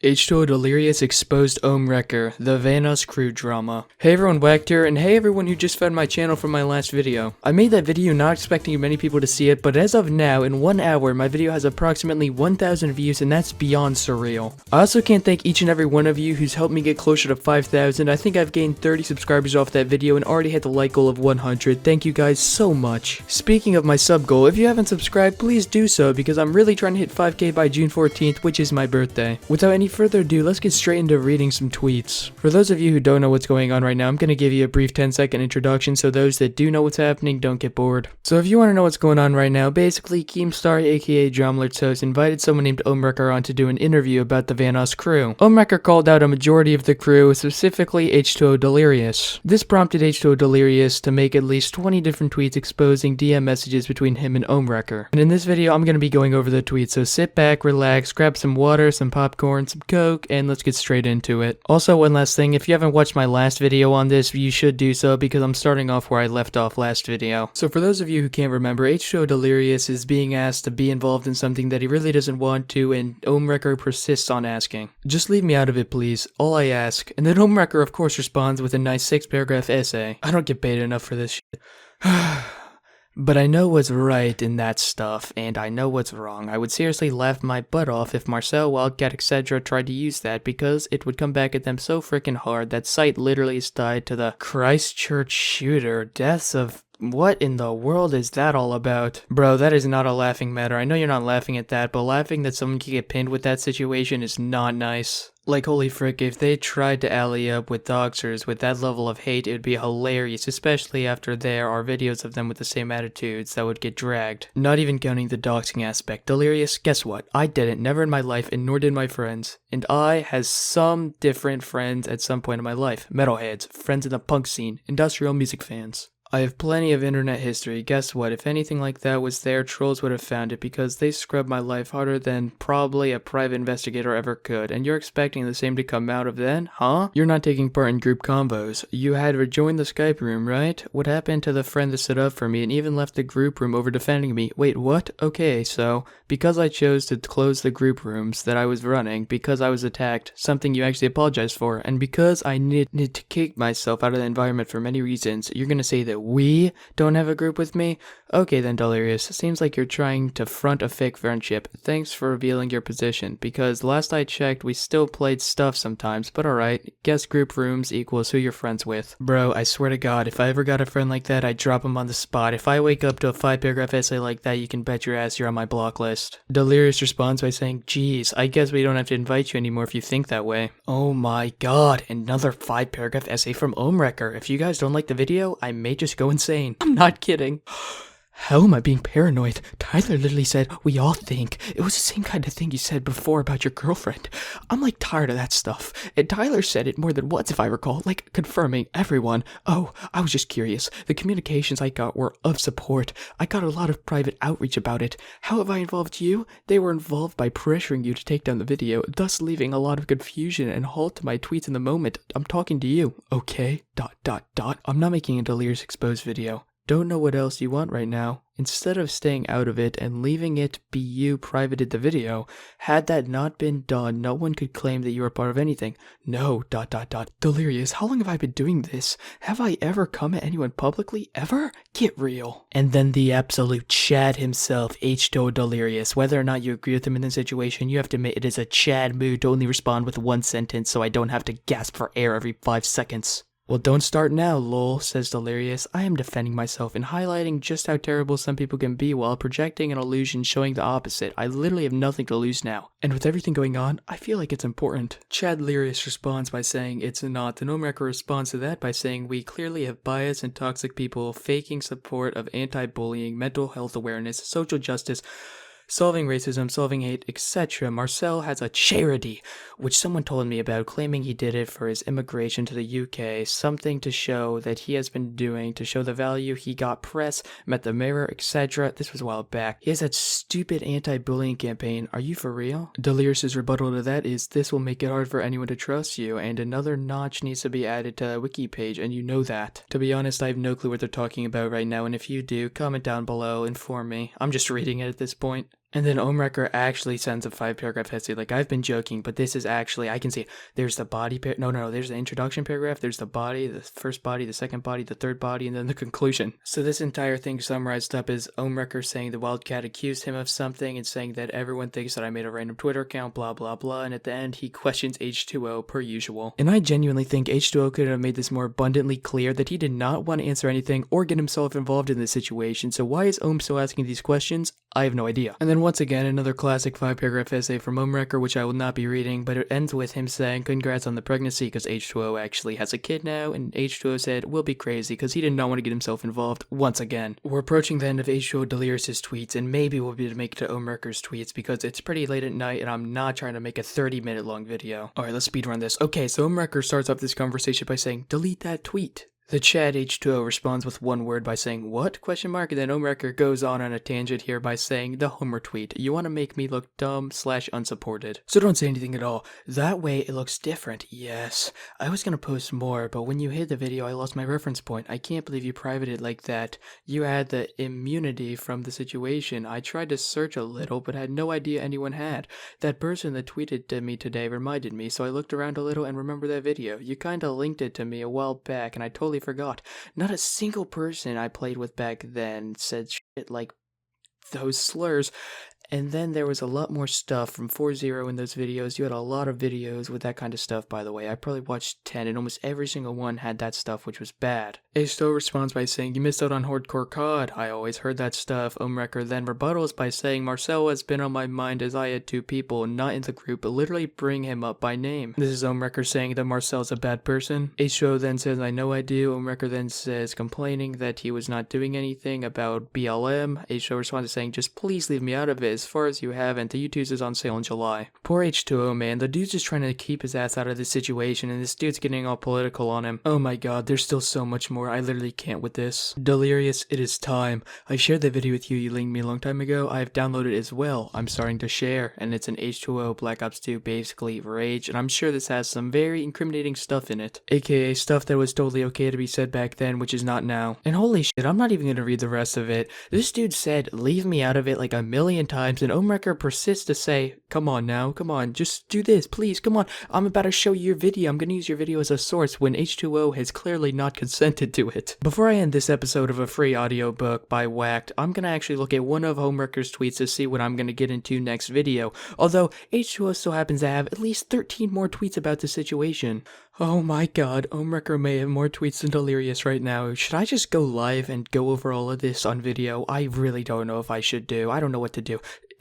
H2O Delirious exposed Ohmwrecker, the Vanoss Crew Drama. Hey everyone, waccd here, and hey everyone who just found my channel from my last video. I made that video not expecting many people to see it, but as of now, in 1 hour, my video has approximately 1,000 views, and that's beyond surreal. I also can't thank each and every one of you who's helped me get closer to 5,000. I think I've gained 30 subscribers off that video and already hit the like goal of 100. Thank you guys so much. Speaking of my sub goal, if you haven't subscribed, please do so, because I'm really trying to hit 5k by June 14th, which is my birthday. Without any further ado, let's get straight into reading some tweets. For those of you who don't know what's going on right now, I'm going to give you a brief 10-second introduction so those that do know what's happening don't get bored. So if you want to know what's going on right now, basically Keemstar aka Dramalert's host invited someone named Ohmwrecker on to do an interview about the Vanoss Crew. Ohmwrecker called out a majority of the crew, specifically H2O Delirious. This prompted H2O Delirious to make at least 20 different tweets exposing DM messages between him and Ohmwrecker. And in this video, I'm going to be going over the tweets, so sit back, relax, grab some water, some popcorn, some coke, and let's get straight into it. Also, one last thing, if you haven't watched my last video on this, you should do so because I'm starting off where I left off last video. So for those of you who can't remember, H2O Delirious is being asked to be involved in something that he really doesn't want to, and Ohmwrecker persists on asking. Just leave me out of it, please. All I ask. And then Ohmwrecker of course responds with a nice 6-paragraph essay. I don't get paid enough for this shit. But I know what's right in that stuff, and I know what's wrong. I would seriously laugh my butt off if Marcel, Wildcat, etc. tried to use that, because it would come back at them so freaking hard. That site literally is tied to the Christchurch shooter. Deaths of... what in the world is that all about? Bro, that is not a laughing matter. I know you're not laughing at that, but laughing that someone can get pinned with that situation is not nice. Like, holy frick, if they tried to alley up with doxers with that level of hate, it would be hilarious, especially after there are videos of them with the same attitudes that would get dragged. Not even counting the doxing aspect. Delirious, guess what? I didn't, never in my life, and nor did my friends. And I has some different friends at some point in my life. Metalheads, friends in the punk scene, industrial music fans. I have plenty of internet history. Guess what? If anything like that was there, trolls would have found it because they scrubbed my life harder than probably a private investigator ever could. And you're expecting the same to come out of then? Huh? You're not taking part in group convos. You had rejoined the Skype room, right? What happened to the friend that stood up for me and even left the group room over defending me? Wait, what? Okay, so because I chose to close the group rooms that I was running, because I was attacked, something you actually apologized for, and because I needed to kick myself out of the environment for many reasons, you're gonna say that we don't have a group with me? Okay then, Delirious. Seems like you're trying to front a fake friendship. Thanks for revealing your position, because last I checked, we still played stuff sometimes, but alright. Guess group rooms equals who you're friends with. Bro, I swear to God, if I ever got a friend like that, I'd drop him on the spot. If I wake up to a 5-paragraph essay like that, you can bet your ass you're on my block list. Delirious responds by saying, geez, I guess we don't have to invite you anymore if you think that way. Oh my God, another 5-paragraph essay from Ohmwrecker. If you guys don't like the video, I may just go insane. I'm not kidding. How am I being paranoid? Tyler literally said, we all think. It was the same kind of thing you said before about your girlfriend. I'm like tired of that stuff. And Tyler said it more than once if I recall, like confirming everyone. Oh, I was just curious. The communications I got were of support. I got a lot of private outreach about it. How have I involved you? They were involved by pressuring you to take down the video, thus leaving a lot of confusion and halt to my tweets in the moment. I'm talking to you. Okay, ... I'm not making a Delirious exposed video. Don't know what else you want right now. Instead of staying out of it and leaving it be you privated the video, had that not been done, no one could claim that you were part of anything. No, ... Delirious, how long have I been doing this? Have I ever come at anyone publicly? Ever? Get real. And then the absolute Chad himself, H2O Delirious. Whether or not you agree with him in this situation, you have to admit it is a Chad mood to only respond with one sentence so I don't have to gasp for air every 5 seconds. Well, don't start now, lol, says Delirious. I am defending myself and highlighting just how terrible some people can be while projecting an illusion showing the opposite. I literally have nothing to lose now. And with everything going on, I feel like it's important. Chad Delirious responds by saying it's not, and Ohmwrecker responds to that by saying we clearly have bias and toxic people faking support of anti-bullying, mental health awareness, social justice, solving racism, solving hate, etc. Marcel has a charity, which someone told me about, claiming he did it for his immigration to the UK, something to show that he has been doing, to show the value. He got press, met the mayor, etc. This was a while back. He has that stupid anti-bullying campaign. Are you for real? Delirious's rebuttal to that is, this will make it hard for anyone to trust you, and another notch needs to be added to the wiki page, and you know that. To be honest, I have no clue what they're talking about right now, and if you do, comment down below, inform me. I'm just reading it at this point. And then Ohmwrecker actually sends a 5-paragraph essay. Like, I've been joking, but this is actually, I can see, there's the body, no, there's the introduction paragraph, there's the body, the first body, the second body, the third body, and then the conclusion. So this entire thing summarized up is Ohmwrecker saying the Wildcat accused him of something and saying that everyone thinks that I made a random Twitter account, blah, blah, blah, and at the end, he questions H2O per usual. And I genuinely think H2O could have made this more abundantly clear that he did not want to answer anything or get himself involved in this situation, so why is Ohm still asking these questions? I have no idea. And then once again, another classic 5-paragraph essay from Ohmwrecker, which I will not be reading, but it ends with him saying congrats on the pregnancy because H2O actually has a kid now, and H2O said we'll be crazy because he did not want to get himself involved once again. We're approaching the end of H2O Delirious' tweets, and maybe we'll be able to make it to Ohmwrecker's tweets because it's pretty late at night and I'm not trying to make a 30-minute long video. Alright, let's speedrun this. Okay, so Ohmwrecker starts off this conversation by saying delete that tweet. The chat H2O responds with one word by saying, what? Question mark, and then Ohmwrecker goes on a tangent here by saying, the Homer tweet, you want to make me look dumb / unsupported. So don't say anything at all. That way it looks different. Yes. I was gonna post more, but when you hit the video I lost my reference point. I can't believe you privated like that. You had the immunity from the situation. I tried to search a little, but had no idea anyone had. That person that tweeted to me today reminded me, so I looked around a little and remember that video. You kinda linked it to me a while back, and I totally forgot. Not a single person I played with back then said shit like those slurs. And then there was a lot more stuff from 4-0 in those videos. You had a lot of videos with that kind of stuff, by the way. I probably watched 10, and almost every single one had that stuff, which was bad. H2O responds by saying, you missed out on hardcore COD. I always heard that stuff. Ohmwrecker then rebuttals by saying, Marcel has been on my mind as I had 2 people, not in the group, but literally bring him up by name. This is Ohmwrecker saying that Marcel's a bad person. H2O then says, I know I do. Ohmwrecker then says, complaining that he was not doing anything about BLM. H2O responds saying, just please leave me out of it. As far as you haven't, the U2s is on sale in July. Poor H2O, man. The dude's just trying to keep his ass out of this situation, and this dude's getting all political on him. Oh my god, there's still so much more. I literally can't with this. Delirious, it is time. I shared that video with you. You linked me a long time ago. I've downloaded it as well. I'm starting to share, and it's an H2O Black Ops 2 basically rage, and I'm sure this has some very incriminating stuff in it. AKA stuff that was totally okay to be said back then, which is not now. And holy shit, I'm not even gonna read the rest of it. This dude said, leave me out of it like a million times, and Ohmwrecker persists to say, come on now, come on, just do this, please, come on, I'm about to show you your video, I'm gonna use your video as a source when H2O has clearly not consented to it. Before I end this episode of a free audiobook by waccd, I'm gonna actually look at one of Ohmwrecker's tweets to see what I'm gonna get into next video, although H2O still happens to have at least 13 more tweets about the situation. Oh my god, Ohmwrecker may have more tweets than Delirious right now. Should I just go live and go over all of this on video? I really don't know if I should do. I don't know what to do.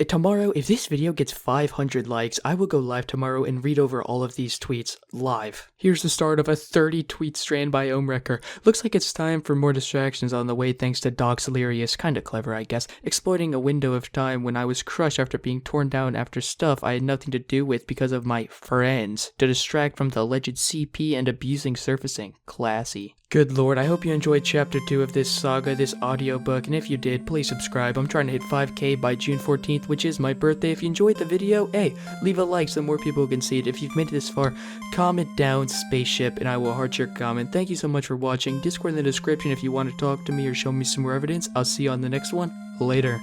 Tomorrow, if this video gets 500 likes, I will go live tomorrow and read over all of these tweets live. Here's the start of a 30-tweet strand by Ohmwrecker. Looks like it's time for more distractions on the way thanks to Docs Delirious. Kinda clever, I guess. Exploiting a window of time when I was crushed after being torn down after stuff I had nothing to do with because of my friends. To distract from the alleged CP and abusing surfacing. Classy. Good lord, I hope you enjoyed chapter 2 of this saga, this audiobook, and if you did, please subscribe. I'm trying to hit 5k by June 14th, which is my birthday. If you enjoyed the video, hey, leave a like so more people can see it. If you've made it this far, comment down spaceship and I will heart your comment. Thank you so much for watching. Discord in the description if you want to talk to me or show me some more evidence. I'll see you on the next one. Later.